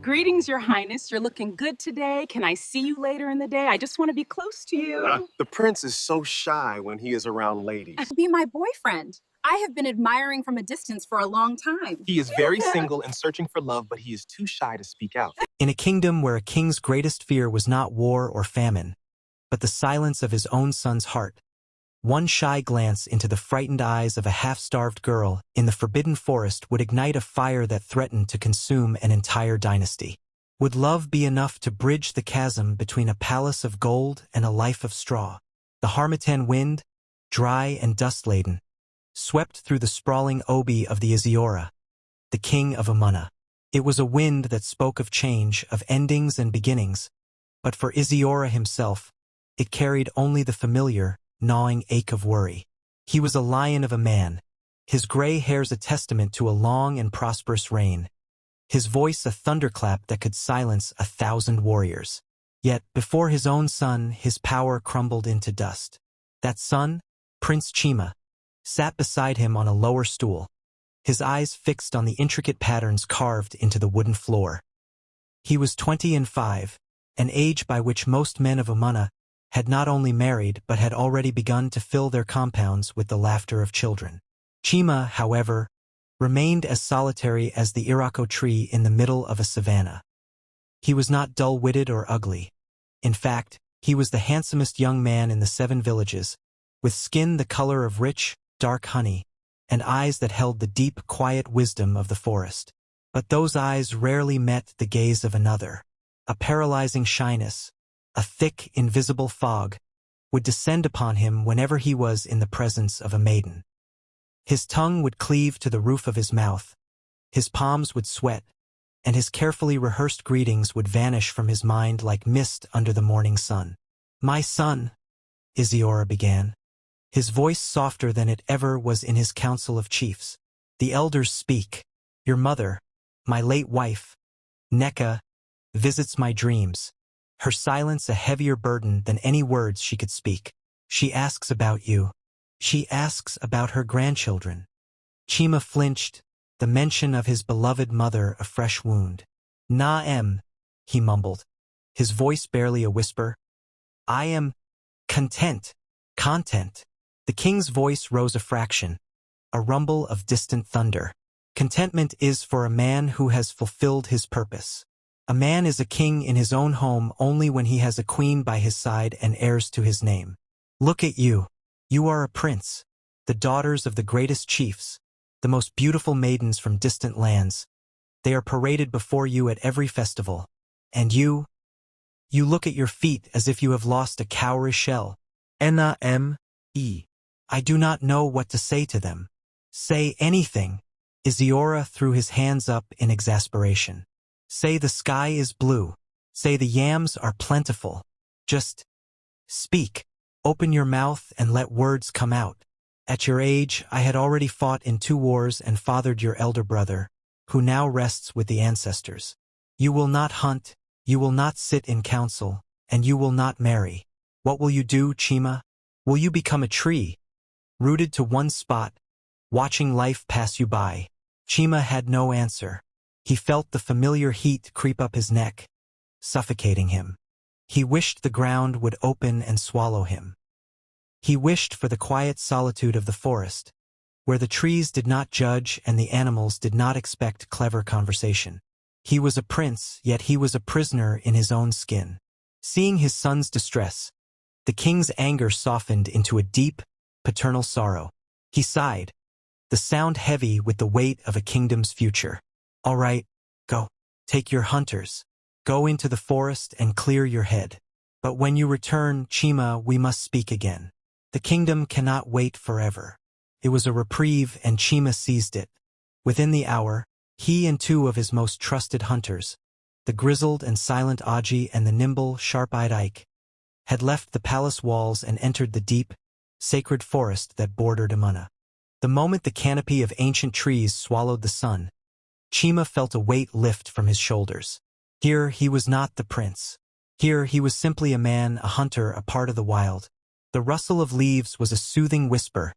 Greetings, Your Highness. You're looking good today. Can I see you later in the day? I just want to be close to you. The prince is so shy when he is around ladies. Be my boyfriend. I have been admiring from a distance for a long time. He is very single and searching for love, but he is too shy to speak out. In a kingdom where a king's greatest fear was not war or famine, but the silence of his own son's heart, one shy glance into the frightened eyes of a half-starved girl in the forbidden forest would ignite a fire that threatened to consume an entire dynasty. Would love be enough to bridge the chasm between a palace of gold and a life of straw? The Harmattan wind, dry and dust-laden, swept through the sprawling obi of the Isiora, the king of Amunna. It was a wind that spoke of change, of endings and beginnings, but for Isiora himself, it carried only the familiar, gnawing ache of worry. He was a lion of a man, his gray hairs a testament to a long and prosperous reign, his voice a thunderclap that could silence 1,000 warriors. Yet, before his own son, his power crumbled into dust. That son, Prince Chima, sat beside him on a lower stool, his eyes fixed on the intricate patterns carved into the wooden floor. He was 25, an age by which most men of Amunna had not only married but had already begun to fill their compounds with the laughter of children. Chima, however, remained as solitary as the Irako tree in the middle of a savanna. He was not dull-witted or ugly. In fact, he was the handsomest young man in the 7 villages, with skin the color of rich, dark honey, and eyes that held the deep, quiet wisdom of the forest. But those eyes rarely met the gaze of another. A paralyzing shyness, a thick, invisible fog, would descend upon him whenever he was in the presence of a maiden. His tongue would cleave to the roof of his mouth, his palms would sweat, and his carefully rehearsed greetings would vanish from his mind like mist under the morning sun. "My son," Isiora began, his voice softer than it ever was in his council of chiefs. "The elders speak. Your mother, my late wife, Neka, visits my dreams. Her silence a heavier burden than any words she could speak. She asks about you. She asks about her grandchildren." Chima flinched, the mention of his beloved mother a fresh wound. "Na-em," he mumbled, his voice barely a whisper. "I am content." The king's voice rose a fraction, a rumble of distant thunder. "Contentment is for a man who has fulfilled his purpose. A man is a king in his own home only when he has a queen by his side and heirs to his name. Look at you. You are a prince, the daughters of the greatest chiefs, the most beautiful maidens from distant lands. They are paraded before you at every festival. And you look at your feet as if you have lost a cowrie shell. N-A-M-E. I do not know what to say to them." "Say anything." Isiora threw his hands up in exasperation. "Say the sky is blue. Say the yams are plentiful. Just speak. Open your mouth and let words come out. At your age, I had already fought in 2 wars and fathered your elder brother, who now rests with the ancestors. You will not hunt, you will not sit in council, and you will not marry. What will you do, Chima? Will you become a tree, rooted to one spot, watching life pass you by?" Chima had no answer. He felt the familiar heat creep up his neck, suffocating him. He wished the ground would open and swallow him. He wished for the quiet solitude of the forest, where the trees did not judge and the animals did not expect clever conversation. He was a prince, yet he was a prisoner in his own skin. Seeing his son's distress, the king's anger softened into a deep, paternal sorrow. He sighed, the sound heavy with the weight of a kingdom's future. "All right, go. Take your hunters. Go into the forest and clear your head. But when you return, Chima, we must speak again. The kingdom cannot wait forever." It was a reprieve, and Chima seized it. Within the hour, he and 2 of his most trusted hunters, the grizzled and silent Aji and the nimble, sharp-eyed Ike, had left the palace walls and entered the deep, sacred forest that bordered Amunna. The moment the canopy of ancient trees swallowed the sun, Chima felt a weight lift from his shoulders. Here he was not the prince. Here he was simply a man, a hunter, a part of the wild. The rustle of leaves was a soothing whisper,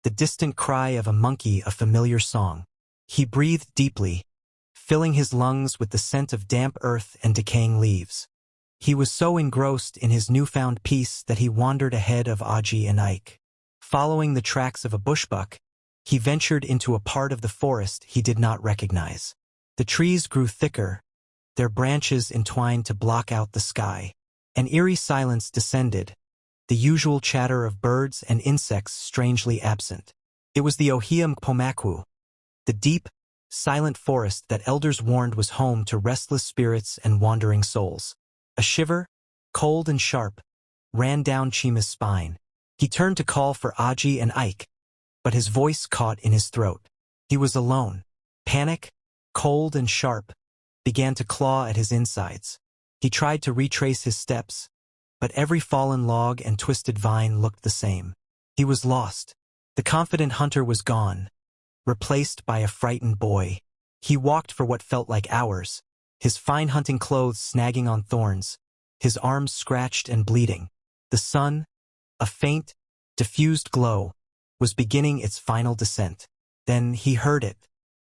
the distant cry of a monkey a familiar song. He breathed deeply, filling his lungs with the scent of damp earth and decaying leaves. He was so engrossed in his newfound peace that he wandered ahead of Aji and Ike. Following the tracks of a bushbuck, he ventured into a part of the forest he did not recognize. The trees grew thicker, their branches entwined to block out the sky. An eerie silence descended, the usual chatter of birds and insects strangely absent. It was the Ohiam Pomaku, the deep, silent forest that elders warned was home to restless spirits and wandering souls. A shiver, cold and sharp, ran down Chima's spine. He turned to call for Aji and Ike, but his voice caught in his throat. He was alone. Panic, cold and sharp, began to claw at his insides. He tried to retrace his steps, but every fallen log and twisted vine looked the same. He was lost. The confident hunter was gone, replaced by a frightened boy. He walked for what felt like hours, his fine hunting clothes snagging on thorns, his arms scratched and bleeding. The sun, a faint, diffused glow, was beginning its final descent. Then he heard it,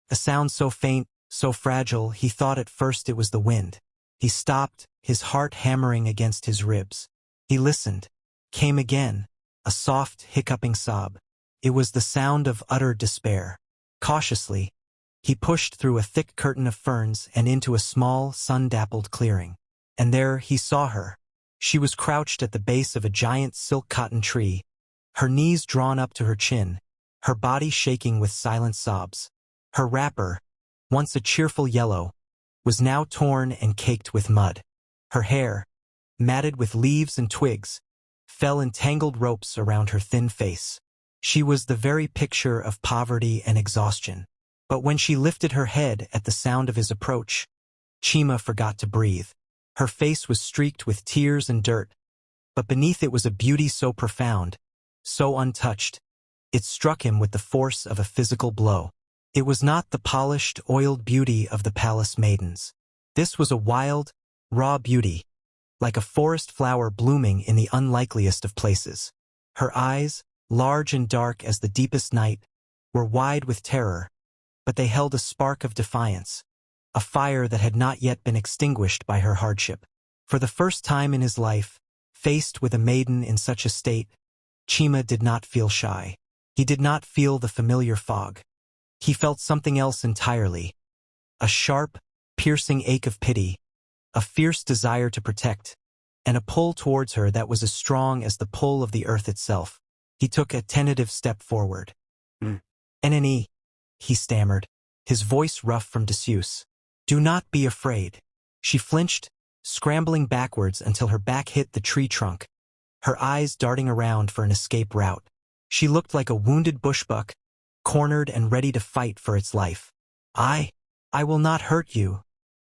a sound so faint, so fragile, he thought at first it was the wind. He stopped, his heart hammering against his ribs. He listened. Came again, a soft, hiccuping sob. It was the sound of utter despair. Cautiously, he pushed through a thick curtain of ferns and into a small, sun-dappled clearing. And there he saw her. She was crouched at the base of a giant silk cotton tree, her knees drawn up to her chin, her body shaking with silent sobs. Her wrapper, once a cheerful yellow, was now torn and caked with mud. Her hair, matted with leaves and twigs, fell in tangled ropes around her thin face. She was the very picture of poverty and exhaustion. But when she lifted her head at the sound of his approach, Chima forgot to breathe. Her face was streaked with tears and dirt, but beneath it was a beauty so profound, so untouched, it struck him with the force of a physical blow. It was not the polished, oiled beauty of the palace maidens. This was a wild, raw beauty, like a forest flower blooming in the unlikeliest of places. Her eyes, large and dark as the deepest night, were wide with terror, but they held a spark of defiance, a fire that had not yet been extinguished by her hardship. For the first time in his life, faced with a maiden in such a state, Chima did not feel shy. He did not feel the familiar fog. He felt something else entirely, a sharp, piercing ache of pity, a fierce desire to protect, and a pull towards her that was as strong as the pull of the earth itself. He took a tentative step forward. "Enemy," he stammered, his voice rough from disuse. "Do not be afraid." She flinched, scrambling backwards until her back hit the tree trunk, her eyes darting around for an escape route. She looked like a wounded bushbuck, cornered and ready to fight for its life. I will not hurt you,"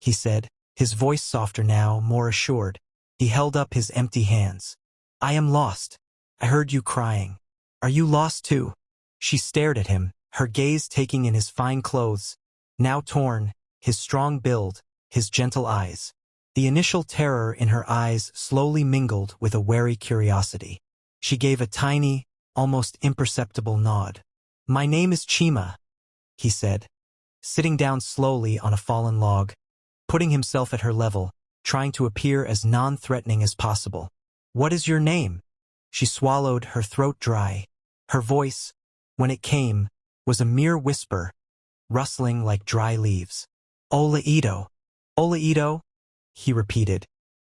he said, his voice softer now, more assured. He held up his empty hands. "I am lost. I heard you crying. Are you lost too?" She stared at him, her gaze taking in his fine clothes, now torn, his strong build, his gentle eyes. The initial terror in her eyes slowly mingled with a wary curiosity. She gave a tiny, almost imperceptible nod. "My name is Chima," he said, sitting down slowly on a fallen log, putting himself at her level, trying to appear as non-threatening as possible. "What is your name?" She swallowed, her throat dry. Her voice, when it came, was a mere whisper, rustling like dry leaves. "Olaito. Olaito," he repeated,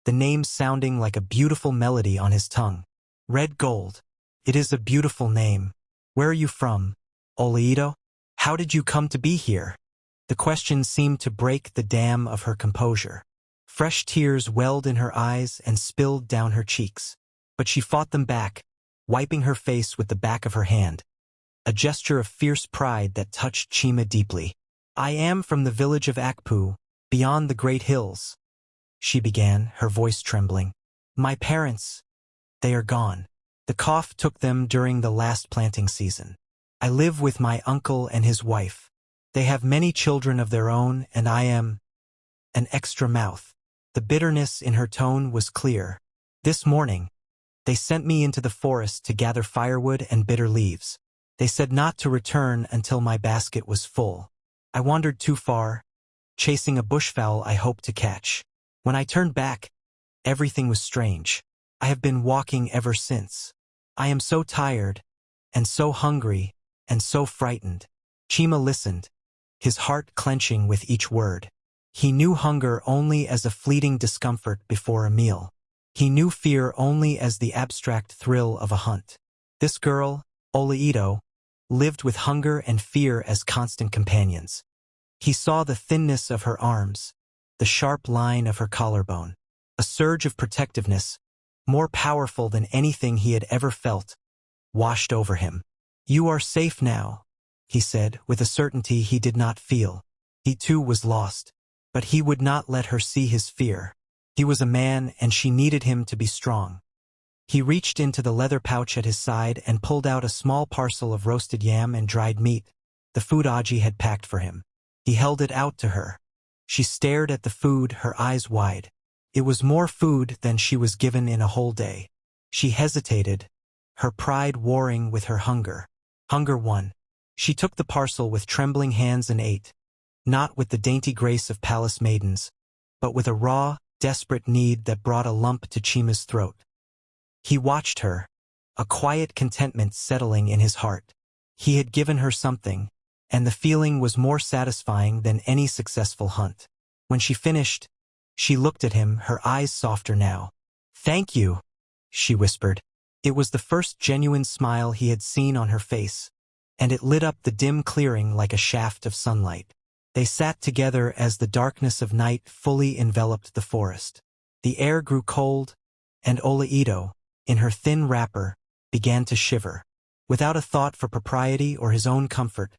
the name sounding like a beautiful melody on his tongue. "Red gold. It is a beautiful name. Where are you from, Olaito? How did you come to be here?" The question seemed to break the dam of her composure. Fresh tears welled in her eyes and spilled down her cheeks. But she fought them back, wiping her face with the back of her hand, a gesture of fierce pride that touched Chima deeply. "I am from the village of Akpu, beyond the great hills," she began, her voice trembling. "My parents, they are gone. The cough took them during the last planting season. I live with my uncle and his wife. They have many children of their own, and I am an extra mouth." The bitterness in her tone was clear. "This morning, they sent me into the forest to gather firewood and bitter leaves. They said not to return until my basket was full. I wandered too far, chasing a bushfowl I hoped to catch. When I turned back, everything was strange. I have been walking ever since. I am so tired, and so hungry, and so frightened. Chima listened, his heart clenching with each word. He knew hunger only as a fleeting discomfort before a meal. He knew fear only as the abstract thrill of a hunt. This girl, Oleito, lived with hunger and fear as constant companions. He saw the thinness of her arms, the sharp line of her collarbone. A surge of protectiveness, more powerful than anything he had ever felt, washed over him. "You are safe now," he said, with a certainty he did not feel. He too was lost, but he would not let her see his fear. He was a man, and she needed him to be strong. He reached into the leather pouch at his side and pulled out a small parcel of roasted yam and dried meat, the food Aji had packed for him. He held it out to her. She stared at the food, her eyes wide. It was more food than she was given in a whole day. She hesitated, her pride warring with her hunger. Hunger won. She took the parcel with trembling hands and ate, not with the dainty grace of palace maidens, but with a raw, desperate need that brought a lump to Chima's throat. He watched her, a quiet contentment settling in his heart. He had given her something, and the feeling was more satisfying than any successful hunt. When she finished, she looked at him, her eyes softer now. "Thank you," she whispered. It was the first genuine smile he had seen on her face, and it lit up the dim clearing like a shaft of sunlight. They sat together as the darkness of night fully enveloped the forest. The air grew cold, and Oleito, in her thin wrapper, began to shiver. Without a thought for propriety or his own comfort,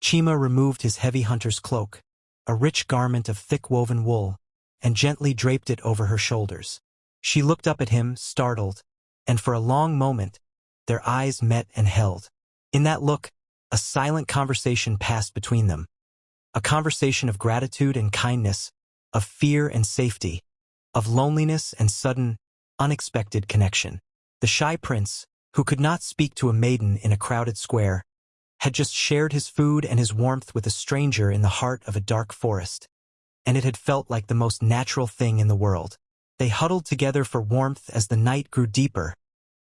Chima removed his heavy hunter's cloak, a rich garment of thick-woven wool, and gently draped it over her shoulders. She looked up at him, startled, and for a long moment, their eyes met and held. In that look, a silent conversation passed between them. A conversation of gratitude and kindness, of fear and safety, of loneliness and sudden, unexpected connection. The shy prince, who could not speak to a maiden in a crowded square, had just shared his food and his warmth with a stranger in the heart of a dark forest, and it had felt like the most natural thing in the world. They huddled together for warmth as the night grew deeper,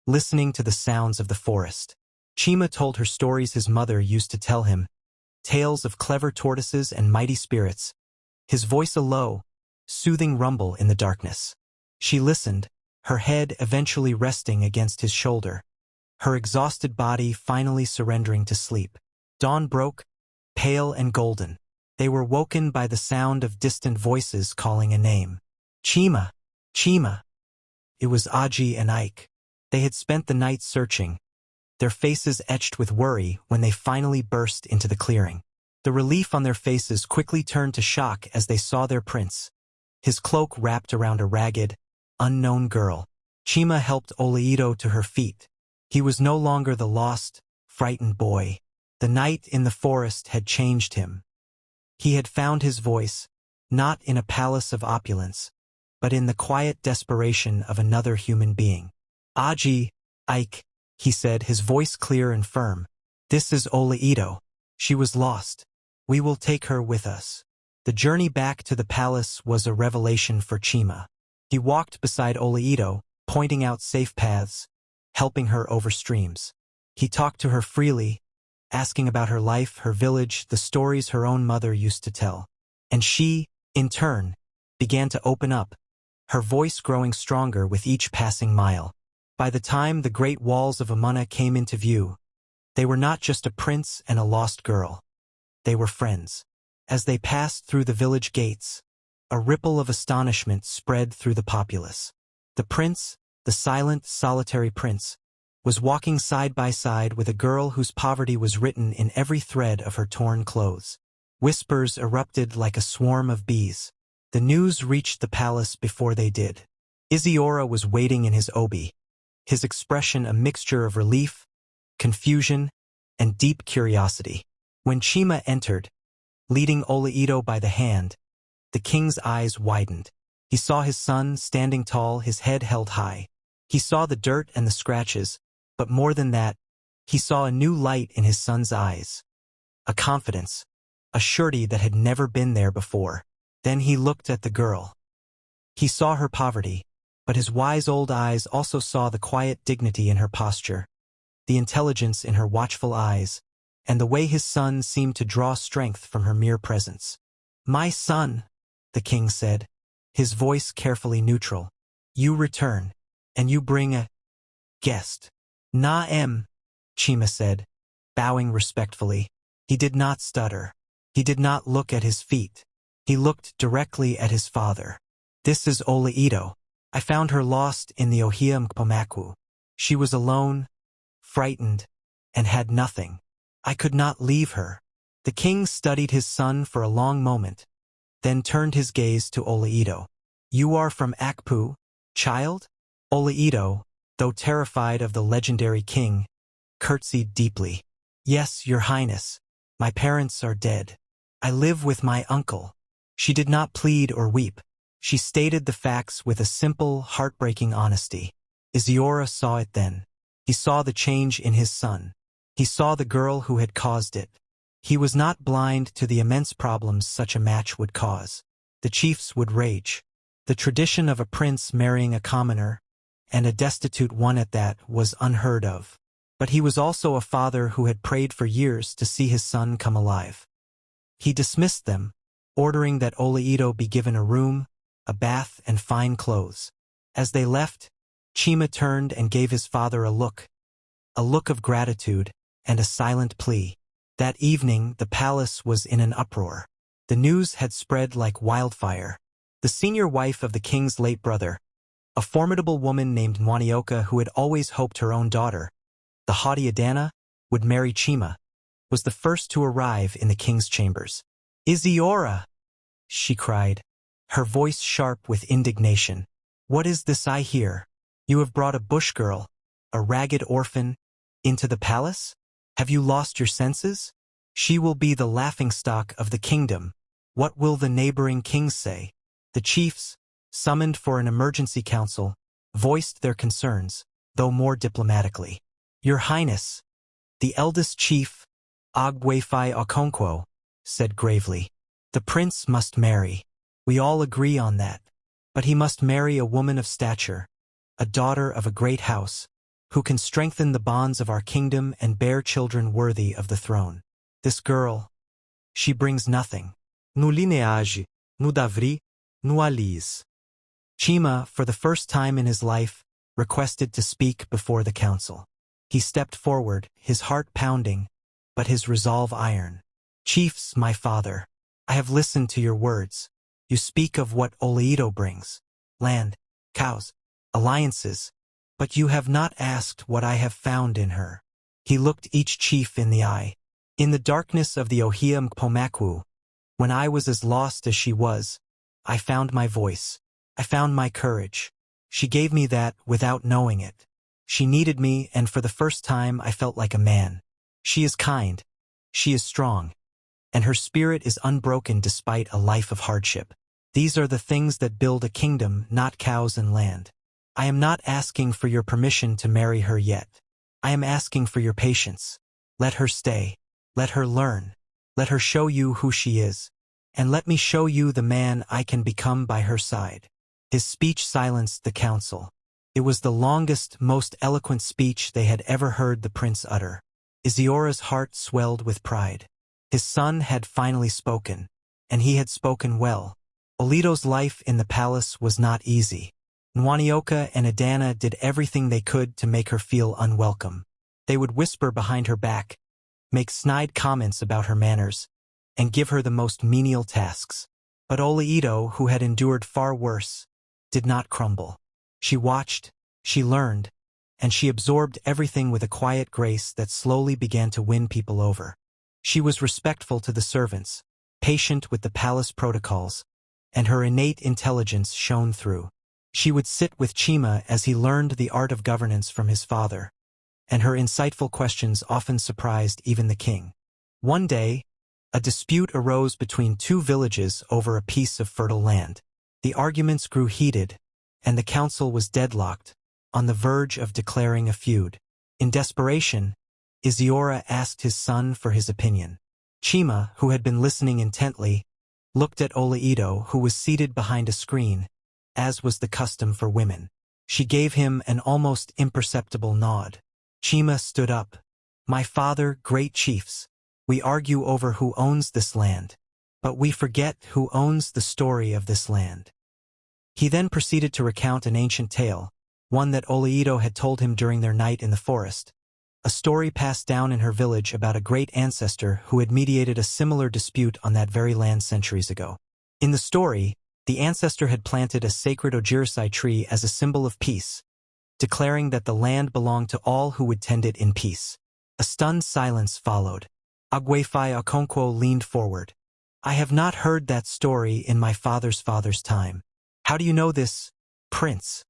listening to the sounds of the forest. Chima told her stories his mother used to tell him, tales of clever tortoises and mighty spirits, his voice a low, soothing rumble in the darkness. She listened, her head eventually resting against his shoulder, her exhausted body finally surrendering to sleep. Dawn broke, pale and golden. They were woken by the sound of distant voices calling a name. "Chima! Chima!" It was Aji and Ike. They had spent the night searching, their faces etched with worry when they finally burst into the clearing. The relief on their faces quickly turned to shock as they saw their prince, his cloak wrapped around a ragged, unknown girl. Chima helped Oleito to her feet. He was no longer the lost, frightened boy. The night in the forest had changed him. He had found his voice, not in a palace of opulence, but in the quiet desperation of another human being. "Aji, Ike," he said, his voice clear and firm. "This is Oleito. She was lost. We will take her with us." The journey back to the palace was a revelation for Chima. He walked beside Oleito, pointing out safe paths, helping her over streams. He talked to her freely, asking about her life, her village, the stories her own mother used to tell. And she, in turn, began to open up, her voice growing stronger with each passing mile. By the time the great walls of Amuna came into view, they were not just a prince and a lost girl. They were friends. As they passed through the village gates, a ripple of astonishment spread through the populace. The prince, the silent, solitary prince, was walking side by side with a girl whose poverty was written in every thread of her torn clothes. Whispers erupted like a swarm of bees. The news reached the palace before they did. Isiora was waiting in his obi, his expression a mixture of relief, confusion, and deep curiosity. When Chima entered, leading Oleito by the hand, the king's eyes widened. He saw his son standing tall, his head held high. He saw the dirt and the scratches, but more than that, he saw a new light in his son's eyes. A confidence, a surety that had never been there before. Then he looked at the girl. He saw her poverty, but his wise old eyes also saw the quiet dignity in her posture, the intelligence in her watchful eyes, and the way his son seemed to draw strength from her mere presence. "My son," the king said, his voice carefully neutral, "you return, and you bring a guest." "Na-em," Chima said, bowing respectfully. He did not stutter. He did not look at his feet. He looked directly at his father. "This is Oleito. I found her lost in the Ohia Mkpomaku. She was alone, frightened, and had nothing. I could not leave her." The king studied his son for a long moment, then turned his gaze to Oleito. "You are from Akpu, child?" Oleito, though terrified of the legendary king, curtsied deeply. "Yes, your highness. My parents are dead. I live with my uncle." She did not plead or weep. She stated the facts with a simple, heartbreaking honesty. Isiora saw it then. He saw the change in his son. He saw the girl who had caused it. He was not blind to the immense problems such a match would cause. The chiefs would rage. The tradition of a prince marrying a commoner, and a destitute one at that, was unheard of. But he was also a father who had prayed for years to see his son come alive. He dismissed them, ordering that Oleito be given a room, a bath, and fine clothes. As they left, Chima turned and gave his father a look of gratitude and a silent plea. That evening, the palace was in an uproar. The news had spread like wildfire. The senior wife of the king's late brother, a formidable woman named Nwanioka who had always hoped her own daughter, the haughty Adana, would marry Chima, was the first to arrive in the king's chambers. "Isiora!" she cried, her voice sharp with indignation. "What is this I hear? You have brought a bush girl, a ragged orphan, into the palace? Have you lost your senses? She will be the laughingstock of the kingdom. What will the neighboring kings say?" The chiefs, summoned for an emergency council, voiced their concerns, though more diplomatically. "Your Highness," the eldest chief, Ogwefai Okonkwo, said gravely, "the prince must marry. We all agree on that. But he must marry a woman of stature, a daughter of a great house, who can strengthen the bonds of our kingdom and bear children worthy of the throne. This girl, she brings nothing. No lineage, no davri, no alise." Chima, for the first time in his life, requested to speak before the council. He stepped forward, his heart pounding, but his resolve iron. "Chiefs, my father, I have listened to your words. You speak of what Oleito brings: land, cows, alliances, but you have not asked what I have found in her." He looked each chief in the eye. "In the darkness of the Ohia Mkpomaku, when I was as lost as she was, I found my voice. I found my courage. She gave me that without knowing it. She needed me, and for the first time I felt like a man. She is kind. She is strong. And her spirit is unbroken despite a life of hardship. These are the things that build a kingdom, not cows and land. I am not asking for your permission to marry her yet. I am asking for your patience. Let her stay. Let her learn. Let her show you who she is. And let me show you the man I can become by her side." His speech silenced the council. It was the longest, most eloquent speech they had ever heard the prince utter. Isiora's heart swelled with pride. His son had finally spoken, and he had spoken well. Oleito's life in the palace was not easy. Nwanioka and Adana did everything they could to make her feel unwelcome. They would whisper behind her back, make snide comments about her manners, and give her the most menial tasks. But Oleito, who had endured far worse, did not crumble. She watched, she learned, and she absorbed everything with a quiet grace that slowly began to win people over. She was respectful to the servants, patient with the palace protocols, and her innate intelligence shone through. She would sit with Chima as he learned the art of governance from his father, and her insightful questions often surprised even the king. One day, a dispute arose between two villages over a piece of fertile land. The arguments grew heated, and the council was deadlocked, on the verge of declaring a feud. In desperation, Isiora asked his son for his opinion. Chima, who had been listening intently, looked at Oleito, who was seated behind a screen, as was the custom for women. She gave him an almost imperceptible nod. Chima stood up. My father, great chiefs, we argue over who owns this land, but we forget who owns the story of this land. He then proceeded to recount an ancient tale, one that Oleito had told him during their night in the forest, a story passed down in her village about a great ancestor who had mediated a similar dispute on that very land centuries ago. In the story, the ancestor had planted a sacred ojirasai tree as a symbol of peace, declaring that the land belonged to all who would tend it in peace. A stunned silence followed. Agwefai Okonkwo leaned forward. I have not heard that story in my father's time. How do you know this, Prince?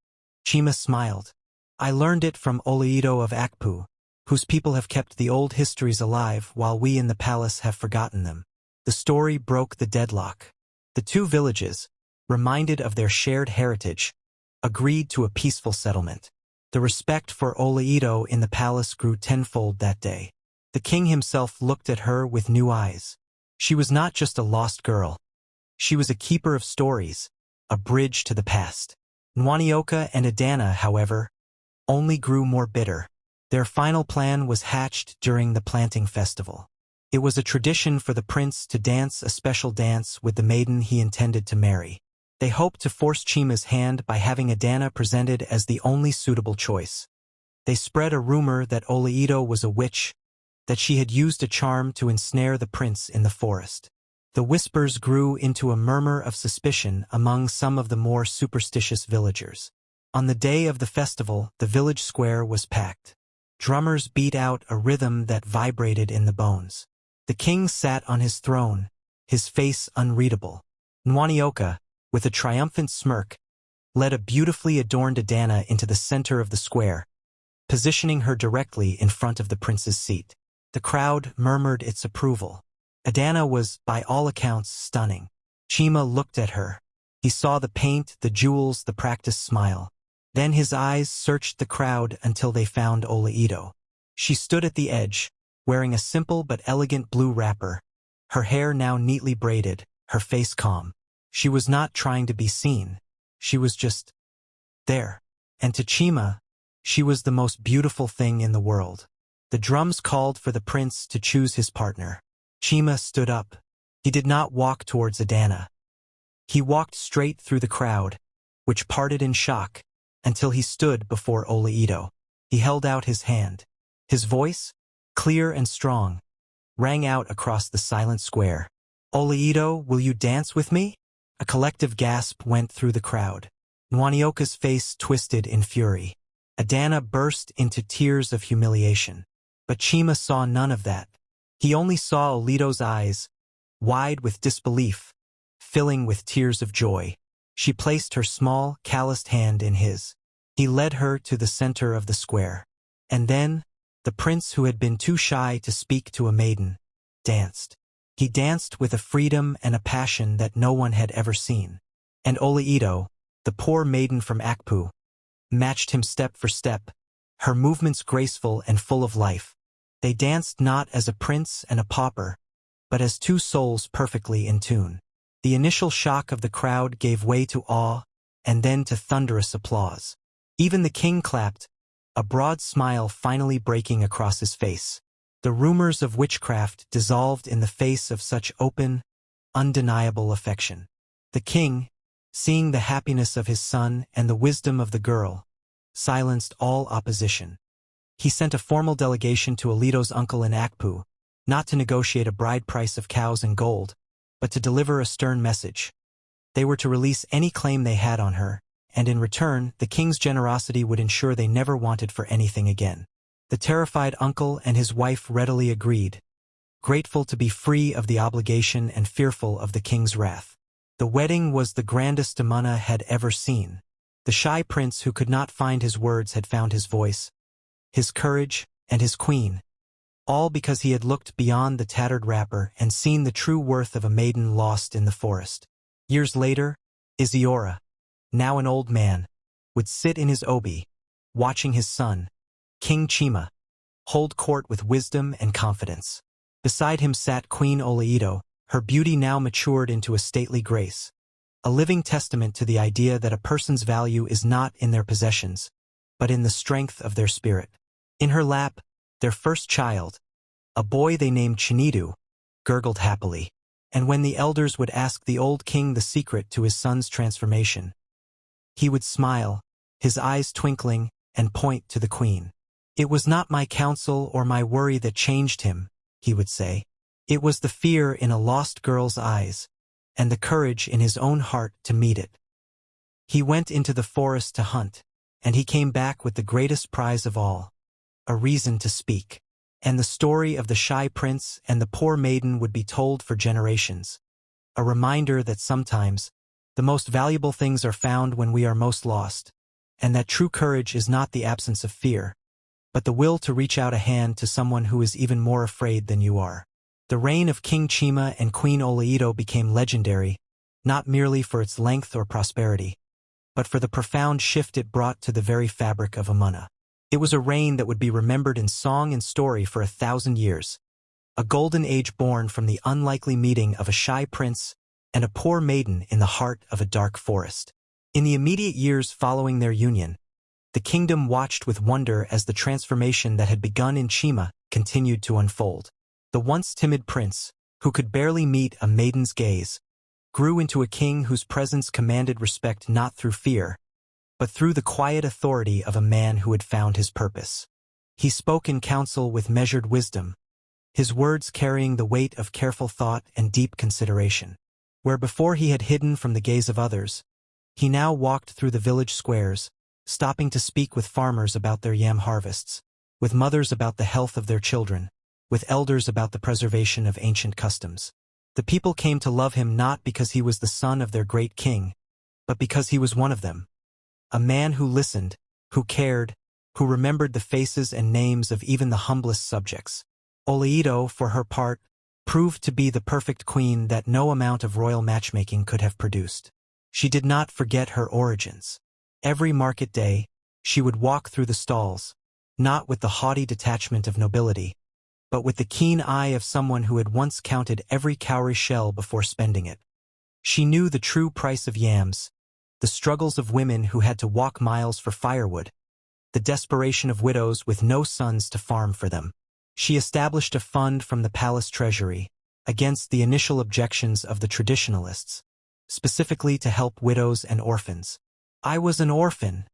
Chima smiled. I learned it from Oleito of Akpu, whose people have kept the old histories alive while we in the palace have forgotten them. The story broke the deadlock. The two villages, reminded of their shared heritage, agreed to a peaceful settlement. The respect for Oleito in the palace grew tenfold that day. The king himself looked at her with new eyes. She was not just a lost girl. She was a keeper of stories, a bridge to the past. Nwanioka and Adana, however, only grew more bitter. Their final plan was hatched during the planting festival. It was a tradition for the prince to dance a special dance with the maiden he intended to marry. They hoped to force Chima's hand by having Adana presented as the only suitable choice. They spread a rumor that Oleito was a witch, that she had used a charm to ensnare the prince in the forest. The whispers grew into a murmur of suspicion among some of the more superstitious villagers. On the day of the festival, the village square was packed. Drummers beat out a rhythm that vibrated in the bones. The king sat on his throne, his face unreadable. Nwanioka, with a triumphant smirk, led a beautifully adorned Adana into the center of the square, positioning her directly in front of the prince's seat. The crowd murmured its approval. Adana was, by all accounts, stunning. Chima looked at her. He saw the paint, the jewels, the practiced smile. Then his eyes searched the crowd until they found Oleito. She stood at the edge, wearing a simple but elegant blue wrapper, her hair now neatly braided, her face calm. She was not trying to be seen. She was just there. And to Chima, she was the most beautiful thing in the world. The drums called for the prince to choose his partner. Chima stood up. He did not walk towards Adana. He walked straight through the crowd, which parted in shock, until he stood before Oleito. He held out his hand. His voice, clear and strong, rang out across the silent square. Oleito, will you dance with me? A collective gasp went through the crowd. Nwanioka's face twisted in fury. Adana burst into tears of humiliation. But Chima saw none of that. He only saw Oleito's eyes, wide with disbelief, filling with tears of joy. She placed her small, calloused hand in his. He led her to the center of the square. And then, the prince, who had been too shy to speak to a maiden, danced. He danced with a freedom and a passion that no one had ever seen. And Oleito, the poor maiden from Akpu, matched him step for step, her movements graceful and full of life. They danced not as a prince and a pauper, but as two souls perfectly in tune. The initial shock of the crowd gave way to awe, and then to thunderous applause. Even the king clapped, a broad smile finally breaking across his face. The rumors of witchcraft dissolved in the face of such open, undeniable affection. The king, seeing the happiness of his son and the wisdom of the girl, silenced all opposition. He sent a formal delegation to Alito's uncle in Akpu, not to negotiate a bride price of cows and gold, but to deliver a stern message. They were to release any claim they had on her, and in return, the king's generosity would ensure they never wanted for anything again. The terrified uncle and his wife readily agreed, grateful to be free of the obligation and fearful of the king's wrath. The wedding was the grandest Damana had ever seen. The shy prince who could not find his words had found his voice, his courage, and his queen, all because he had looked beyond the tattered wrapper and seen the true worth of a maiden lost in the forest. Years later, Isiora, now an old man, would sit in his obi, watching his son, King Chima, hold court with wisdom and confidence. Beside him sat Queen Oleito, her beauty now matured into a stately grace, a living testament to the idea that a person's value is not in their possessions, but in the strength of their spirit. In her lap, their first child, a boy they named Chinidu, gurgled happily. And when the elders would ask the old king the secret to his son's transformation, he would smile, his eyes twinkling, and point to the queen. "It was not my counsel or my worry that changed him," he would say. "It was the fear in a lost girl's eyes, and the courage in his own heart to meet it." He went into the forest to hunt, and he came back with the greatest prize of all, a reason to speak. And the story of the shy prince and the poor maiden would be told for generations, a reminder that sometimes the most valuable things are found when we are most lost, and that true courage is not the absence of fear, but the will to reach out a hand to someone who is even more afraid than you are. The reign of King Chima and Queen Oleito became legendary, not merely for its length or prosperity, but for the profound shift it brought to the very fabric of Amana. It was a reign that would be remembered in song and story for 1,000 years, a golden age born from the unlikely meeting of a shy prince and a poor maiden in the heart of a dark forest. In the immediate years following their union, the kingdom watched with wonder as the transformation that had begun in Chima continued to unfold. The once timid prince, who could barely meet a maiden's gaze, grew into a king whose presence commanded respect not through fear, but through the quiet authority of a man who had found his purpose. He spoke in council with measured wisdom, his words carrying the weight of careful thought and deep consideration. Where before he had hidden from the gaze of others, he now walked through the village squares, stopping to speak with farmers about their yam harvests, with mothers about the health of their children, with elders about the preservation of ancient customs. The people came to love him not because he was the son of their great king, but because he was one of them. A man who listened, who cared, who remembered the faces and names of even the humblest subjects. Oleito, for her part, proved to be the perfect queen that no amount of royal matchmaking could have produced. She did not forget her origins. Every market day, she would walk through the stalls, not with the haughty detachment of nobility, but with the keen eye of someone who had once counted every cowrie shell before spending it. She knew the true price of yams, the struggles of women who had to walk miles for firewood, the desperation of widows with no sons to farm for them. She established a fund from the palace treasury, against the initial objections of the traditionalists, specifically to help widows and orphans. "I was an orphan,"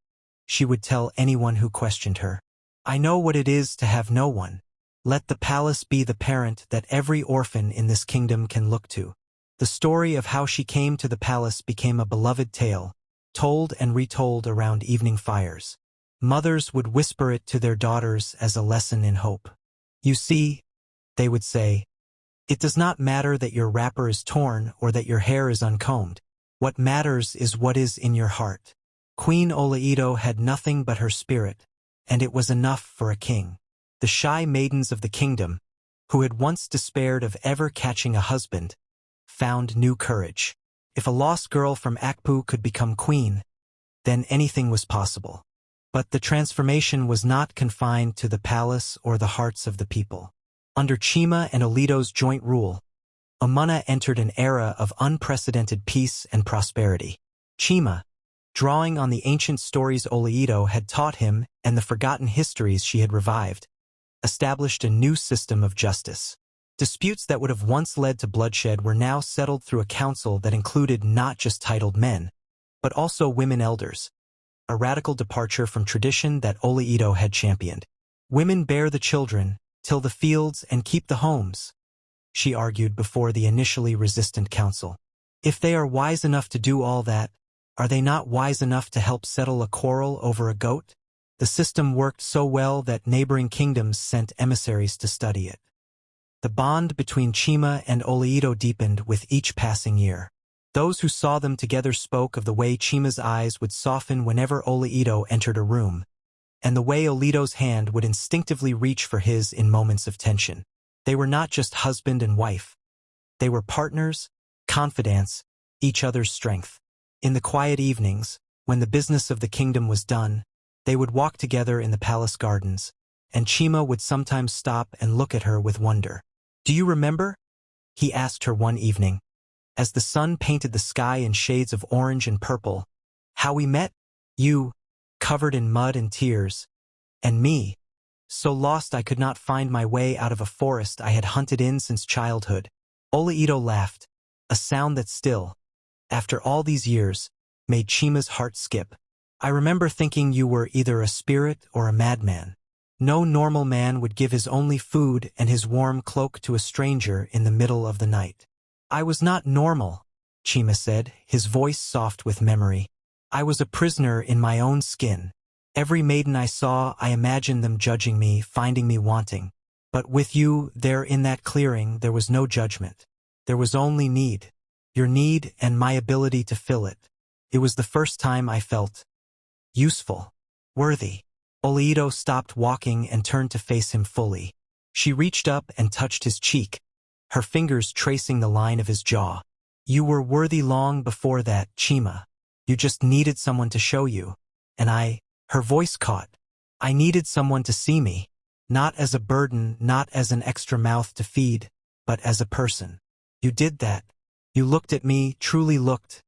she would tell anyone who questioned her. "I know what it is to have no one. Let the palace be the parent that every orphan in this kingdom can look to." The story of how she came to the palace became a beloved tale, told and retold around evening fires. Mothers would whisper it to their daughters as a lesson in hope. "You see," they would say, "it does not matter that your wrapper is torn or that your hair is uncombed. What matters is what is in your heart." Queen Oleito had nothing but her spirit, and it was enough for a king. The shy maidens of the kingdom, who had once despaired of ever catching a husband, found new courage. If a lost girl from Akpu could become queen, then anything was possible. But the transformation was not confined to the palace or the hearts of the people. Under Chima and Oleito's joint rule, Amana entered an era of unprecedented peace and prosperity. Chima, drawing on the ancient stories Oleito had taught him and the forgotten histories she had revived, established a new system of justice. Disputes that would have once led to bloodshed were now settled through a council that included not just titled men, but also women elders, a radical departure from tradition that Oleito had championed. "Women bear the children, till the fields and keep the homes," she argued before the initially resistant council. "If they are wise enough to do all that, are they not wise enough to help settle a quarrel over a goat?" The system worked so well that neighboring kingdoms sent emissaries to study it. The bond between Chima and Oleito deepened with each passing year. Those who saw them together spoke of the way Chima's eyes would soften whenever Oleito entered a room, and the way Oleito's hand would instinctively reach for his in moments of tension. They were not just husband and wife. They were partners, confidants, each other's strength. In the quiet evenings, when the business of the kingdom was done, they would walk together in the palace gardens, and Chima would sometimes stop and look at her with wonder. Do you remember? He asked her one evening, as the sun painted the sky in shades of orange and purple. How we met? You, covered in mud and tears, and me, so lost I could not find my way out of a forest I had hunted in since childhood. Oleito laughed, a sound that still, after all these years, made Chima's heart skip. I remember thinking you were either a spirit or a madman. No normal man would give his only food and his warm cloak to a stranger in the middle of the night. I was not normal, Chima said, his voice soft with memory. I was a prisoner in my own skin. Every maiden I saw, I imagined them judging me, finding me wanting. But with you, there in that clearing, there was no judgment. There was only need. Your need and my ability to fill it. It was the first time I felt useful, worthy. Oleito stopped walking and turned to face him fully. She reached up and touched his cheek, her fingers tracing the line of his jaw. You were worthy long before that, Chima. You just needed someone to show you. And her voice caught. I needed someone to see me. Not as a burden, not as an extra mouth to feed, but as a person. You did that. You looked at me, truly looked,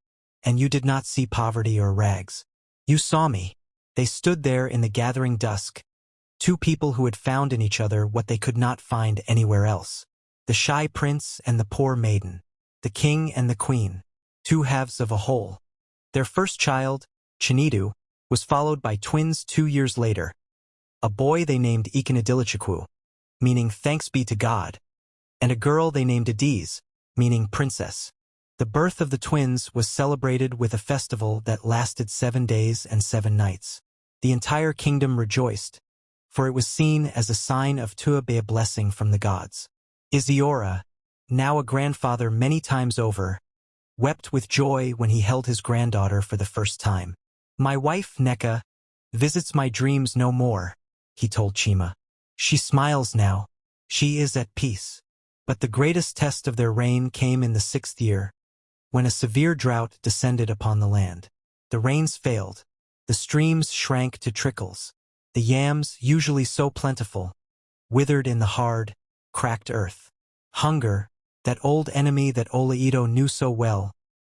and you did not see poverty or rags. You saw me. They stood there in the gathering dusk, two people who had found in each other what they could not find anywhere else. The shy prince and the poor maiden, the king and the queen, two halves of a whole. Their first child, Chinidu, was followed by twins 2 years later, a boy they named Ikanadilichikwu, meaning thanks be to God, and a girl they named Adiz, meaning princess. The birth of the twins was celebrated with a festival that lasted 7 days and 7 nights. The entire kingdom rejoiced, for it was seen as a sign of Tuabe, a blessing from the gods. Isiora, now a grandfather many times over, wept with joy when he held his granddaughter for the first time. My wife, Neka, visits my dreams no more, he told Chima. She smiles now. She is at peace. But the greatest test of their reign came in the 6th year, when a severe drought descended upon the land. The rains failed. The streams shrank to trickles. The yams, usually so plentiful, withered in the hard, cracked earth. Hunger, that old enemy that Oleito knew so well,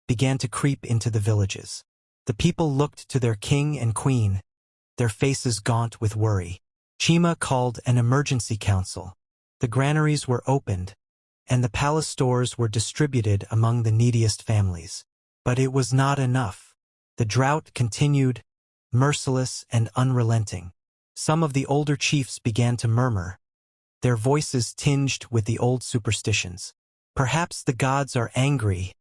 began to creep into the villages. The people looked to their king and queen, their faces gaunt with worry. Chima called an emergency council. The granaries were opened, and the palace stores were distributed among the neediest families. But it was not enough. The drought continued, merciless and unrelenting. Some of the older chiefs began to murmur, their voices tinged with the old superstitions. Perhaps the gods are angry,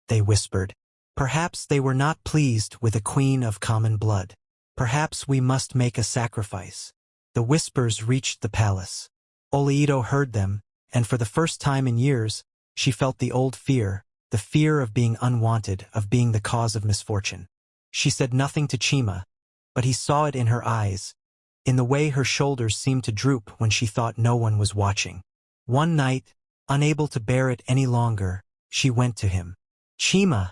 they whispered. Perhaps they were not pleased with a queen of common blood. Perhaps we must make a sacrifice. The whispers reached the palace. Oleito heard them, and for the first time in years, she felt the old fear, the fear of being unwanted, of being the cause of misfortune. She said nothing to Chima, but he saw it in her eyes, in the way her shoulders seemed to droop when she thought no one was watching. One night, unable to bear it any longer, she went to him. Chima,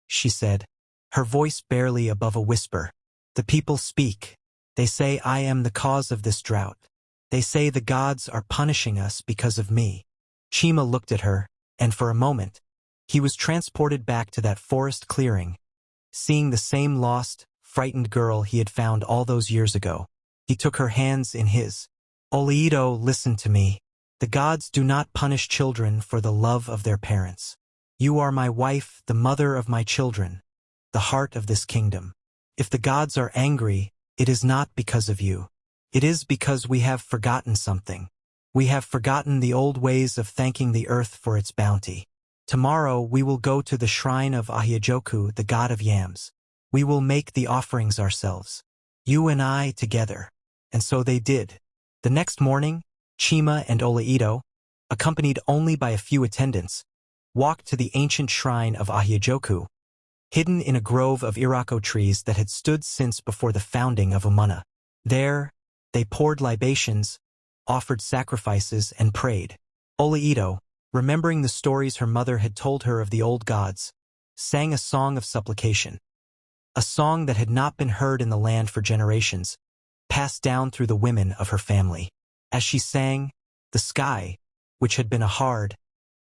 she said, her voice barely above a whisper. The people speak. They say I am the cause of this drought. They say the gods are punishing us because of me. Chima looked at her, and for a moment, he was transported back to that forest clearing, seeing the same lost, frightened girl he had found all those years ago. He took her hands in his. Oleito, listen to me. The gods do not punish children for the love of their parents. You are my wife, the mother of my children, the heart of this kingdom. If the gods are angry, it is not because of you. It is because we have forgotten something. We have forgotten the old ways of thanking the earth for its bounty. Tomorrow we will go to the shrine of Ahyajoku, the god of yams. We will make the offerings ourselves. You and I together. And so they did. The next morning, Chima and Oleito, accompanied only by a few attendants, walked to the ancient shrine of Ahyajoku, hidden in a grove of irako trees that had stood since before the founding of Umana. There, they poured libations, offered sacrifices, and prayed. Oleito, remembering the stories her mother had told her of the old gods, sang a song of supplication. A song that had not been heard in the land for generations, passed down through the women of her family. As she sang, the sky, which had been a hard,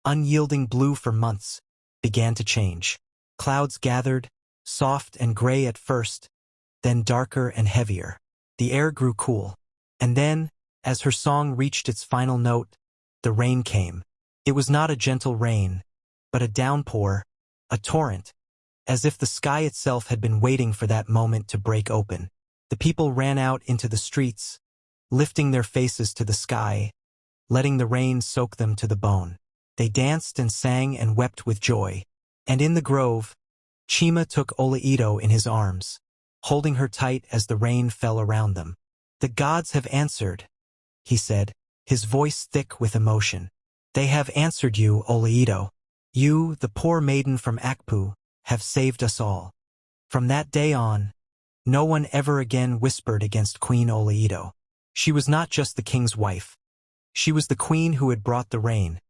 unyielding blue for months, began to change. Clouds gathered, soft and gray at first, then darker and heavier. The air grew cool. And then, as her song reached its final note, the rain came. It was not a gentle rain, but a downpour, a torrent, as if the sky itself had been waiting for that moment to break open. The people ran out into the streets, lifting their faces to the sky, letting the rain soak them to the bone. They danced and sang and wept with joy. And in the grove, Chima took Oleito in his arms, holding her tight as the rain fell around them. "The gods have answered," he said, his voice thick with emotion. "They have answered you, Oleito. You, the poor maiden from Akpu, have saved us all." From that day on, no one ever again whispered against Queen Oleito. She was not just the king's wife. She was the queen who had brought the rain,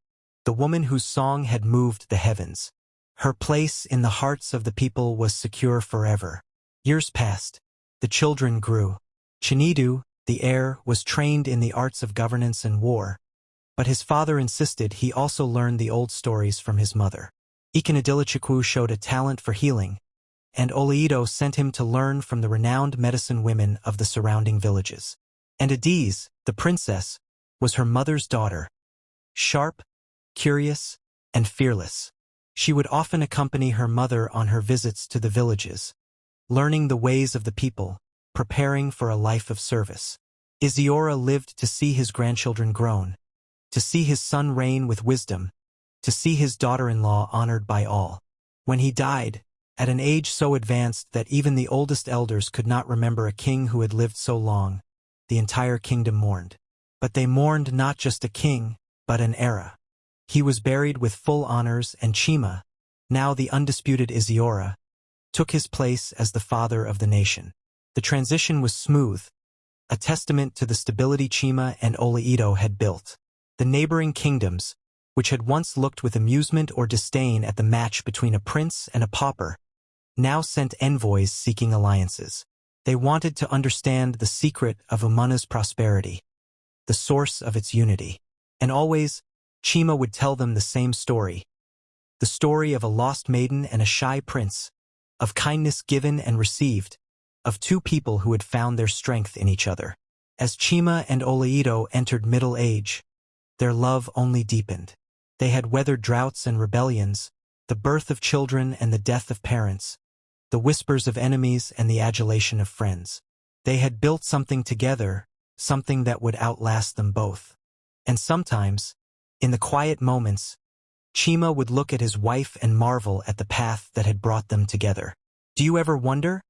the woman whose song had moved the heavens. Her place in the hearts of the people was secure forever. Years passed. The children grew. Chinedu, the heir, was trained in the arts of governance and war, but his father insisted he also learn the old stories from his mother. Ikanadilichikwu showed a talent for healing, and Oleito sent him to learn from the renowned medicine women of the surrounding villages. And Adiz, the princess, was her mother's daughter, sharp, curious, and fearless. She would often accompany her mother on her visits to the villages, learning the ways of the people, preparing for a life of service. Isiora lived to see his grandchildren grown, to see his son reign with wisdom, to see his daughter-in-law honored by all. When he died, at an age so advanced that even the oldest elders could not remember a king who had lived so long, the entire kingdom mourned. But they mourned not just a king, but an era. He was buried with full honors, and Chima, now the undisputed Isiora, took his place as the father of the nation. The transition was smooth, a testament to the stability Chima and Oleito had built. The neighboring kingdoms, which had once looked with amusement or disdain at the match between a prince and a pauper, now sent envoys seeking alliances. They wanted to understand the secret of Umana's prosperity, the source of its unity. And always, Chima would tell them the same story, the story of a lost maiden and a shy prince, of kindness given and received, of two people who had found their strength in each other. As Chima and Oleito entered middle age, their love only deepened. They had weathered droughts and rebellions, the birth of children and the death of parents, the whispers of enemies and the adulation of friends. They had built something together, something that would outlast them both. And sometimes, in the quiet moments, Chima would look at his wife and marvel at the path that had brought them together. "Do you ever wonder?"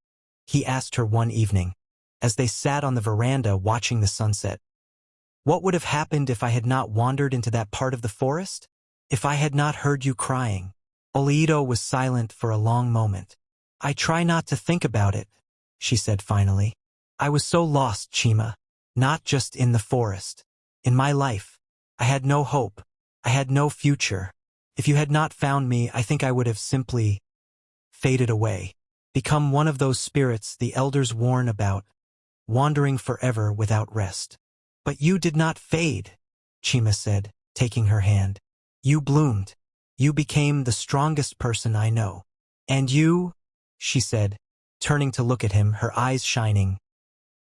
he asked her one evening, as they sat on the veranda watching the sunset. "What would have happened if I had not wandered into that part of the forest? If I had not heard you crying?" Oleito was silent for a long moment. "I try not to think about it," she said finally. "I was so lost, Chima, not just in the forest. In my life, I had no hope. I had no future. If you had not found me, I think I would have simply faded away, become one of those spirits the elders warn about, wandering forever without rest." "But you did not fade," Chima said, taking her hand. "You bloomed. You became the strongest person I know. And you," she said, turning to look at him, her eyes shining,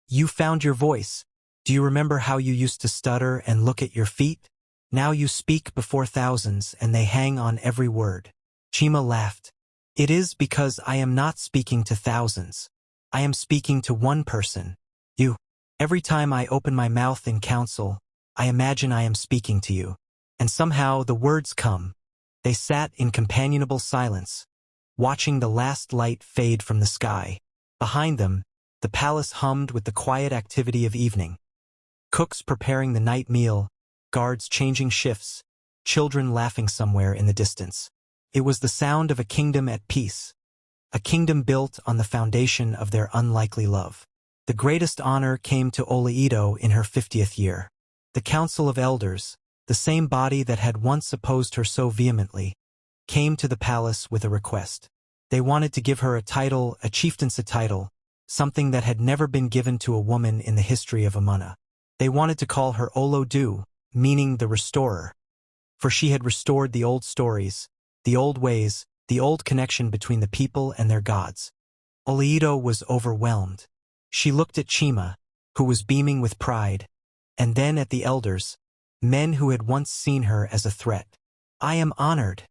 "you found your voice. Do you remember how you used to stutter and look at your feet? Now you speak before thousands and they hang on every word." Chima laughed. "It is because I am not speaking to thousands. I am speaking to one person, you. Every time I open my mouth in council, I imagine I am speaking to you. And somehow the words come." They sat in companionable silence, watching the last light fade from the sky. Behind them, the palace hummed with the quiet activity of evening. Cooks preparing the night meal, guards changing shifts, children laughing somewhere in the distance. It was the sound of a kingdom at peace, a kingdom built on the foundation of their unlikely love. The greatest honor came to Oleito in her 50th year. The Council of Elders, the same body that had once opposed her so vehemently, came to the palace with a request. They wanted to give her a title, a chieftaincy title, something that had never been given to a woman in the history of Umana. They wanted to call her Olodu, meaning the restorer, for she had restored the old stories, the old ways, the old connection between the people and their gods. Oleito was overwhelmed. She looked at Chima, who was beaming with pride, and then at the elders, men who had once seen her as a threat. "I am honored,"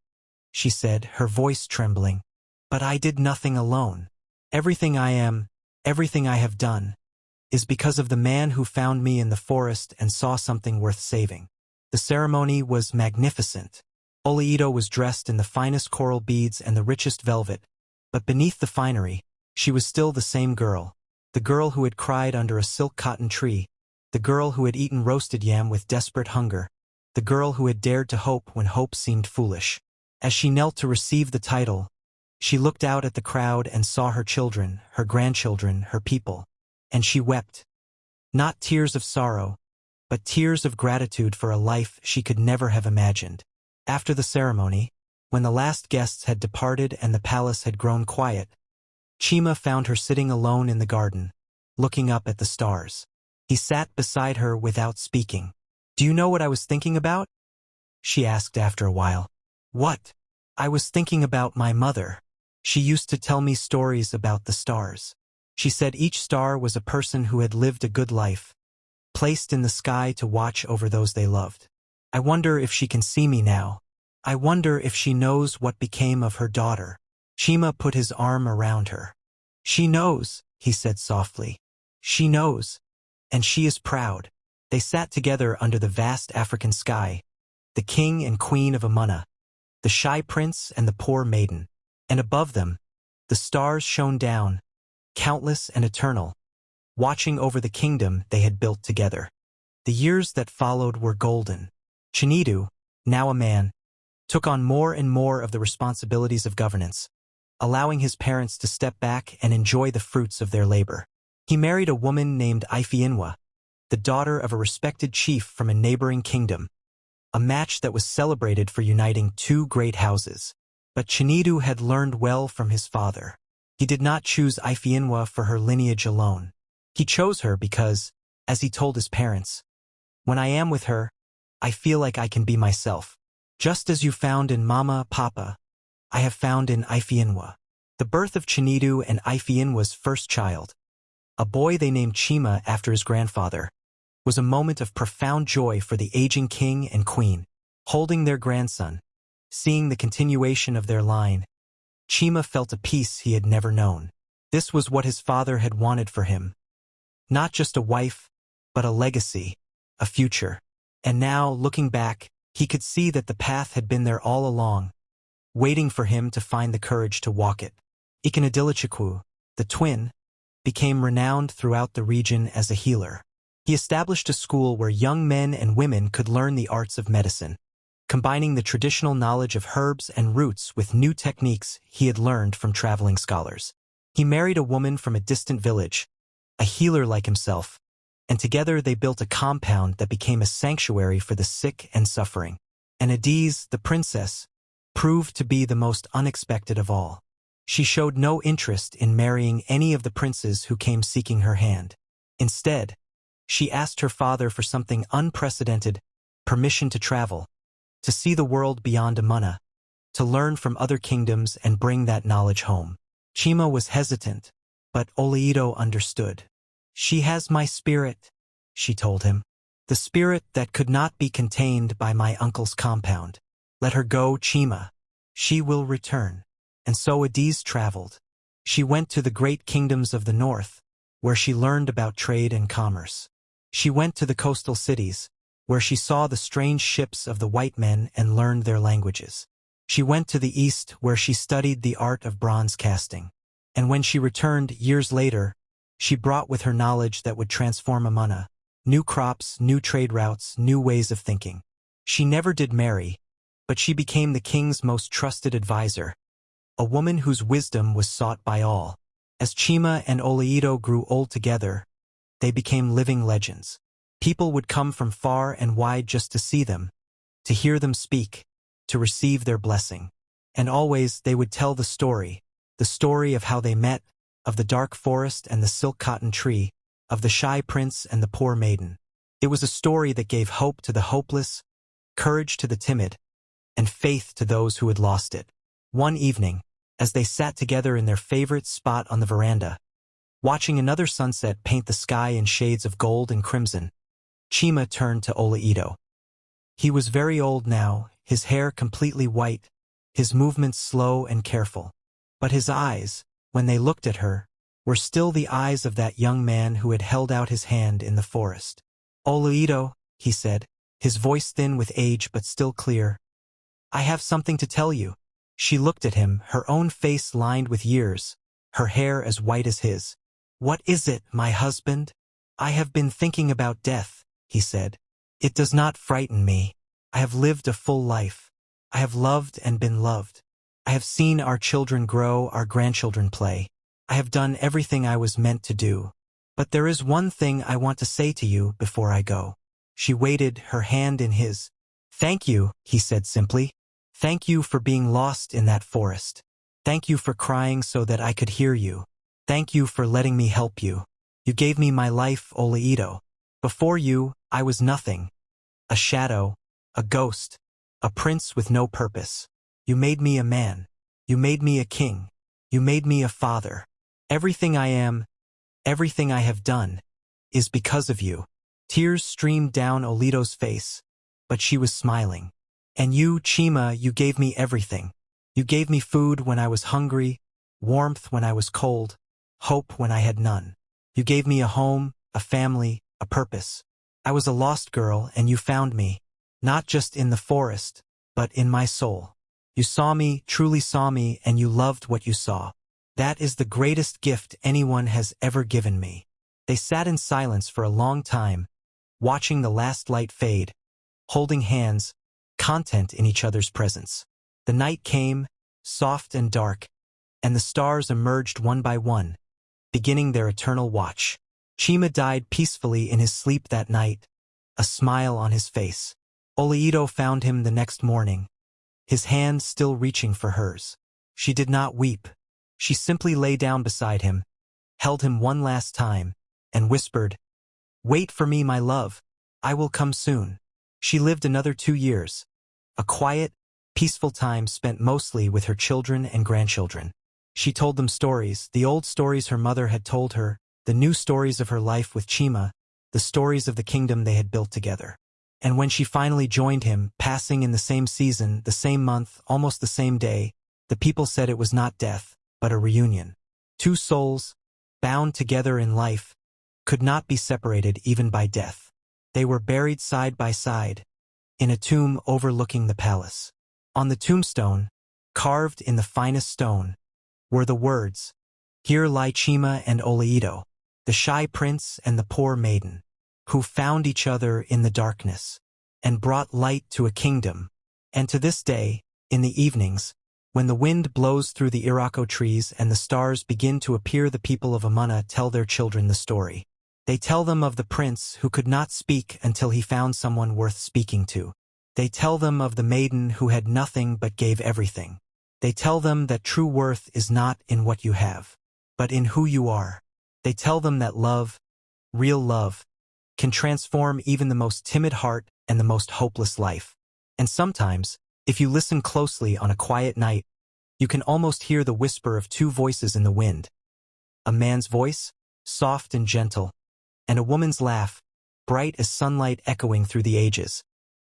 she said, her voice trembling, "but I did nothing alone. Everything I am, everything I have done, is because of the man who found me in the forest and saw something worth saving." The ceremony was magnificent. Oleito was dressed in the finest coral beads and the richest velvet, but beneath the finery, she was still the same girl, the girl who had cried under a silk cotton tree, the girl who had eaten roasted yam with desperate hunger, the girl who had dared to hope when hope seemed foolish. As she knelt to receive the title, she looked out at the crowd and saw her children, her grandchildren, her people, and she wept. Not tears of sorrow, but tears of gratitude for a life she could never have imagined. After the ceremony, when the last guests had departed and the palace had grown quiet, Chima found her sitting alone in the garden, looking up at the stars. He sat beside her without speaking. "Do you know what I was thinking about?" she asked after a while. "What?" "I was thinking about my mother. She used to tell me stories about the stars. She said each star was a person who had lived a good life, placed in the sky to watch over those they loved. I wonder if she can see me now. I wonder if she knows what became of her daughter." Chima put his arm around her. "She knows," he said softly. "She knows, and she is proud." They sat together under the vast African sky, the king and queen of Amunna, the shy prince and the poor maiden, and above them, the stars shone down, countless and eternal, watching over the kingdom they had built together. The years that followed were golden. Chinedu, now a man, took on more and more of the responsibilities of governance, allowing his parents to step back and enjoy the fruits of their labor. He married a woman named Ifienwa, the daughter of a respected chief from a neighboring kingdom, a match that was celebrated for uniting two great houses. But Chinedu had learned well from his father. He did not choose Ifienwa for her lineage alone. He chose her because, as he told his parents, "When I am with her, I feel like I can be myself. Just as you found in Mama, Papa, I have found in Ifienwa." The birth of Chinedu and Ifienwa's first child, a boy they named Chima after his grandfather, was a moment of profound joy for the aging king and queen. Holding their grandson, seeing the continuation of their line, Chima felt a peace he had never known. This was what his father had wanted for him. Not just a wife, but a legacy, a future. And now, looking back, he could see that the path had been there all along, waiting for him to find the courage to walk it. Ikenadilichikwu, the twin, became renowned throughout the region as a healer. He established a school where young men and women could learn the arts of medicine, combining the traditional knowledge of herbs and roots with new techniques he had learned from traveling scholars. He married a woman from a distant village, a healer like himself, and together they built a compound that became a sanctuary for the sick and suffering. And Adiz, the princess, proved to be the most unexpected of all. She showed no interest in marrying any of the princes who came seeking her hand. Instead, she asked her father for something unprecedented: permission to travel, to see the world beyond Amunna, to learn from other kingdoms and bring that knowledge home. Chima was hesitant, but Oleito understood. "She has my spirit," she told him, "the spirit that could not be contained by my uncle's compound. Let her go, Chima. She will return." And so Adiz traveled. She went to the great kingdoms of the north, where she learned about trade and commerce. She went to the coastal cities, where she saw the strange ships of the white men and learned their languages. She went to the east, where she studied the art of bronze casting. And when she returned years later, she brought with her knowledge that would transform Amunna: new crops, new trade routes, new ways of thinking. She never did marry, but she became the king's most trusted advisor, a woman whose wisdom was sought by all. As Chima and Oleito grew old together, they became living legends. People would come from far and wide just to see them, to hear them speak, to receive their blessing. And always they would tell the story of how they met, of the dark forest and the silk cotton tree, of the shy prince and the poor maiden. It was a story that gave hope to the hopeless, courage to the timid, and faith to those who had lost it. One evening, as they sat together in their favorite spot on the veranda, watching another sunset paint the sky in shades of gold and crimson, Chima turned to Oleito. He was very old now, his hair completely white, his movements slow and careful. But his eyes, when they looked at her, were still the eyes of that young man who had held out his hand in the forest. "Oleito," he said, his voice thin with age but still clear, "I have something to tell you." She looked at him, her own face lined with years, her hair as white as his. "What is it, my husband?" "I have been thinking about death," he said. "It does not frighten me. I have lived a full life. I have loved and been loved. I have seen our children grow, our grandchildren play. I have done everything I was meant to do. But there is one thing I want to say to you before I go." She waited, her hand in his. "Thank you," he said simply. "Thank you for being lost in that forest. Thank you for crying so that I could hear you. Thank you for letting me help you. You gave me my life, Oleito. Before you, I was nothing. A shadow, a ghost, a prince with no purpose. You made me a man. You made me a king. You made me a father. Everything I am, everything I have done, is because of you." Tears streamed down Oleito's face, but she was smiling. "And you, Chima, you gave me everything. You gave me food when I was hungry, warmth when I was cold, hope when I had none. You gave me a home, a family, a purpose. I was a lost girl, and you found me, not just in the forest, but in my soul. You saw me, truly saw me, and you loved what you saw. That is the greatest gift anyone has ever given me." They sat in silence for a long time, watching the last light fade, holding hands, content in each other's presence. The night came, soft and dark, and the stars emerged one by one, beginning their eternal watch. Chima died peacefully in his sleep that night, a smile on his face. Oleito found him the next morning, his hand still reaching for hers. She did not weep. She simply lay down beside him, held him one last time, and whispered, "Wait for me, my love. I will come soon." She lived another 2 years, a quiet, peaceful time spent mostly with her children and grandchildren. She told them stories, the old stories her mother had told her, the new stories of her life with Chima, the stories of the kingdom they had built together. And when she finally joined him, passing in the same season, the same month, almost the same day, the people said it was not death, but a reunion. Two souls, bound together in life, could not be separated even by death. They were buried side by side, in a tomb overlooking the palace. On the tombstone, carved in the finest stone, were the words, "Here lie Chima and Oleito, the shy prince and the poor maiden, who found each other in the darkness, and brought light to a kingdom." And to this day, in the evenings, when the wind blows through the Irako trees and the stars begin to appear, the people of Amana tell their children the story. They tell them of the prince who could not speak until he found someone worth speaking to. They tell them of the maiden who had nothing but gave everything. They tell them that true worth is not in what you have, but in who you are. They tell them that love, real love, can transform even the most timid heart and the most hopeless life. And sometimes, if you listen closely on a quiet night, you can almost hear the whisper of two voices in the wind. A man's voice, soft and gentle, and a woman's laugh, bright as sunlight echoing through the ages,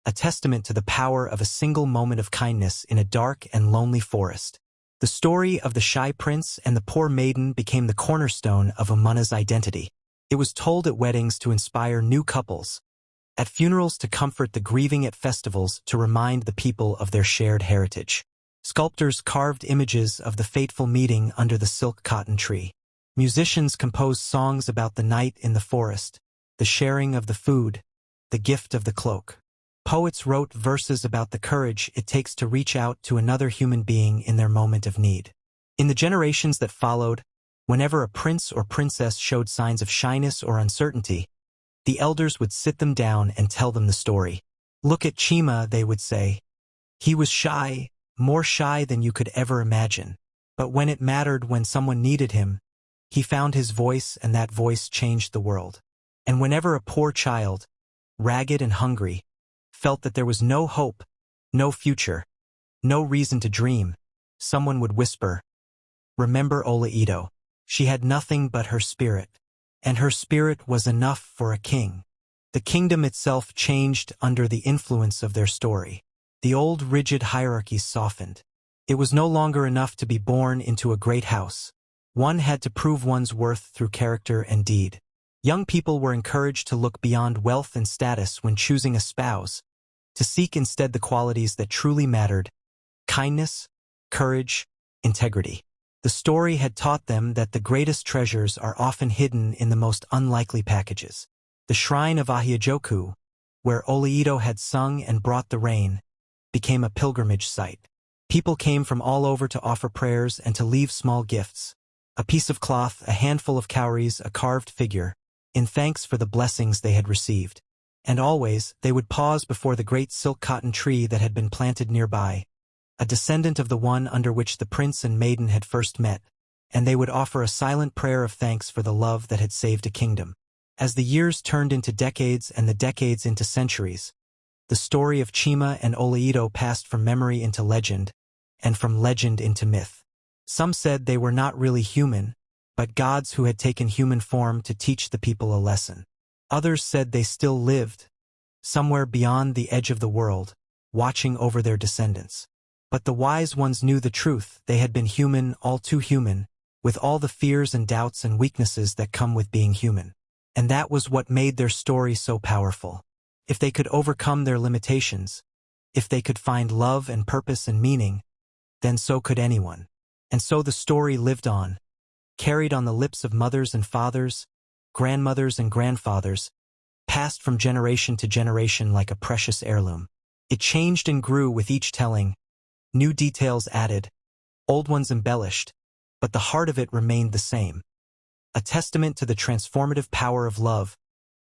a testament to the power of a single moment of kindness in a dark and lonely forest. The story of the shy prince and the poor maiden became the cornerstone of Amana's identity. It was told at weddings to inspire new couples, at funerals to comfort the grieving, at festivals to remind the people of their shared heritage. Sculptors carved images of the fateful meeting under the silk cotton tree. Musicians composed songs about the night in the forest, the sharing of the food, the gift of the cloak. Poets wrote verses about the courage it takes to reach out to another human being in their moment of need. In the generations that followed, whenever a prince or princess showed signs of shyness or uncertainty, the elders would sit them down and tell them the story. "Look at Chima," they would say. "He was shy, more shy than you could ever imagine. But when it mattered, when someone needed him, he found his voice, and that voice changed the world." And whenever a poor child, ragged and hungry, felt that there was no hope, no future, no reason to dream, someone would whisper, "Remember Oleito. She had nothing but her spirit, and her spirit was enough for a king." The kingdom itself changed under the influence of their story. The old rigid hierarchies softened. It was no longer enough to be born into a great house. One had to prove one's worth through character and deed. Young people were encouraged to look beyond wealth and status when choosing a spouse, to seek instead the qualities that truly mattered: kindness, courage, integrity. The story had taught them that the greatest treasures are often hidden in the most unlikely packages. The shrine of Ahiajoku, where Oleito had sung and brought the rain, became a pilgrimage site. People came from all over to offer prayers and to leave small gifts: a piece of cloth, a handful of cowries, a carved figure, in thanks for the blessings they had received. And always, they would pause before the great silk cotton tree that had been planted nearby, a descendant of the one under which the prince and maiden had first met, and they would offer a silent prayer of thanks for the love that had saved a kingdom. As the years turned into decades and the decades into centuries, the story of Chima and Oleito passed from memory into legend, and from legend into myth. Some said they were not really human, but gods who had taken human form to teach the people a lesson. Others said they still lived, somewhere beyond the edge of the world, watching over their descendants. But the wise ones knew the truth: they had been human, all too human, with all the fears and doubts and weaknesses that come with being human. And that was what made their story so powerful. If they could overcome their limitations, if they could find love and purpose and meaning, then so could anyone. And so the story lived on, carried on the lips of mothers and fathers, grandmothers and grandfathers, passed from generation to generation like a precious heirloom. It changed and grew with each telling, new details added, old ones embellished, but the heart of it remained the same. A testament to the transformative power of love,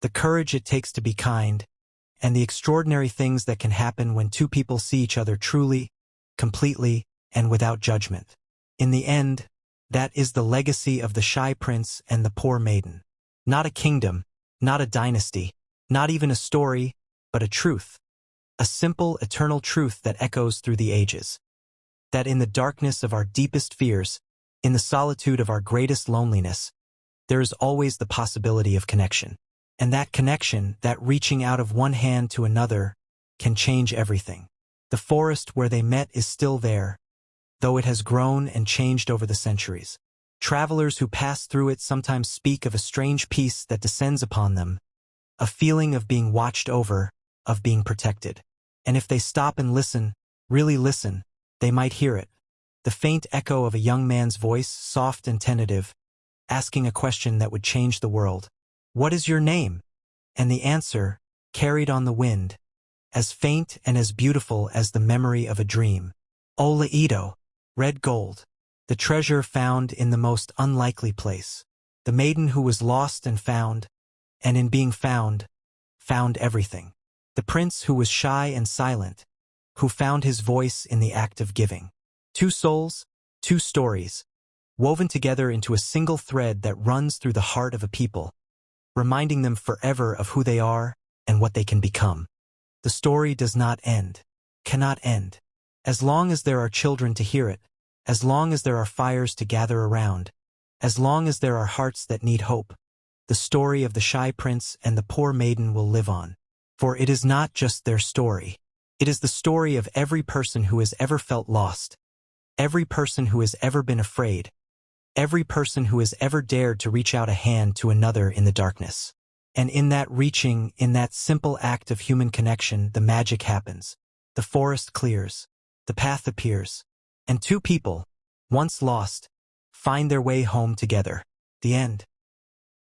the courage it takes to be kind, and the extraordinary things that can happen when two people see each other truly, completely, and without judgment. In the end, that is the legacy of the shy prince and the poor maiden. Not a kingdom, not a dynasty, not even a story, but a truth. A simple, eternal truth that echoes through the ages. That in the darkness of our deepest fears, in the solitude of our greatest loneliness, there is always the possibility of connection. And that connection, that reaching out of one hand to another, can change everything. The forest where they met is still there, though it has grown and changed over the centuries. Travelers who pass through it sometimes speak of a strange peace that descends upon them, a feeling of being watched over, of being protected. And if they stop and listen, really listen, they might hear it. The faint echo of a young man's voice, soft and tentative, asking a question that would change the world. "What is your name?" And the answer, carried on the wind, as faint and as beautiful as the memory of a dream. Oleito, red gold, the treasure found in the most unlikely place. The maiden who was lost and in being found, found everything. The prince who was shy and silent, who found his voice in the act of giving. Two souls, two stories, woven together into a single thread that runs through the heart of a people, reminding them forever of who they are and what they can become. The story does not end, cannot end. As long as there are children to hear it, as long as there are fires to gather around, as long as there are hearts that need hope, the story of the shy prince and the poor maiden will live on. For it is not just their story. It is the story of every person who has ever felt lost, every person who has ever been afraid, every person who has ever dared to reach out a hand to another in the darkness. And in that reaching, in that simple act of human connection, the magic happens. The forest clears, the path appears, and two people, once lost, find their way home together. The end.